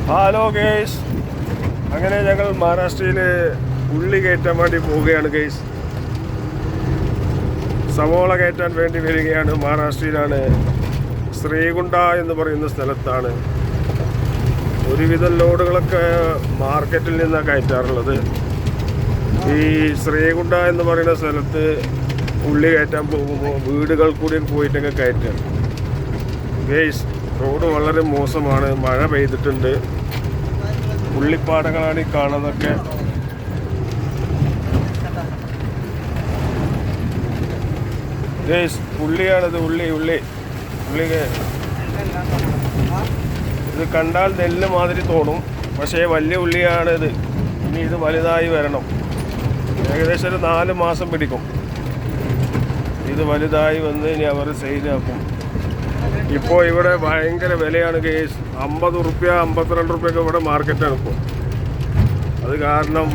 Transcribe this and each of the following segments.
Hello guys, അങ്ങനെ ഞങ്ങൾ മഹാരാഷ്ട്രയിൽ ഉള്ളി കയറ്റാൻ വേണ്ടി പോവുകയാണ് ഗേസ്. സവോള കയറ്റാൻ വേണ്ടി വരികയാണ്. മഹാരാഷ്ട്രയിലാണ്, ശ്രീകുണ്ട എന്ന് പറയുന്ന സ്ഥലത്താണ്. ഒരുവിധം ലോഡുകളൊക്കെ മാർക്കറ്റിൽ നിന്നാണ് കയറ്റാറുള്ളത്. ഈ ശ്രീകുണ്ട എന്ന് പറയുന്ന സ്ഥലത്ത് ഉള്ളി കയറ്റാൻ പോകുമ്പോൾ വീടുകൾ കൂടി പോയിട്ടൊക്കെ കയറ്റാണ് ഗേസ്. റോഡ് വളരെ മോശമാണ്, മഴ പെയ്തിട്ടുണ്ട്. ഉള്ളിപ്പാടങ്ങളാണ് ഈ കാണുന്നതൊക്കെ. ഗേസ്, ഉള്ളിയാണിത്, ഉള്ളി ഇത് കണ്ടാൽ നെല്ല് മാതിരി തോന്നും, പക്ഷേ വലിയ ഉള്ളിയാണിത്. ഇനി ഇത് വലുതായി വരണം. ഏകദേശം ഒരു 4 മാസം പിടിക്കും ഇത് വലുതായി വന്ന് ഇനി അവർ സെയിലാക്കും. ഇപ്പോൾ ഇവിടെ ഭയങ്കര വിലയാണ് കേസ്. 50 റുപ്യ 52 റുപ്യൊക്കെ ഇവിടെ മാർക്കറ്റാണ് ഇപ്പോൾ. അത് കാരണം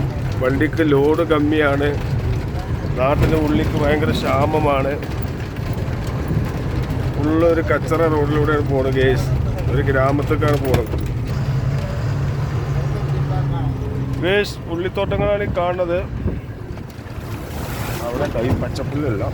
വണ്ടിക്ക് ലോഡ് കമ്മിയാണ്. നാട്ടിലെ ഉള്ളിക്ക് ഭയങ്കര ക്ഷാമമാണ്. ഫുള്ളൊരു കച്ചറ റോഡിലൂടെയാണ് പോകുന്നത് കേസ്. ഒരു ഗ്രാമത്തേക്കാണ് പോകുന്നത് കേസ്. ഉള്ളിത്തോട്ടങ്ങളാണ് ഈ കാണുന്നത്. അവിടെ കൈ പച്ചപ്പുല്ലല്ല.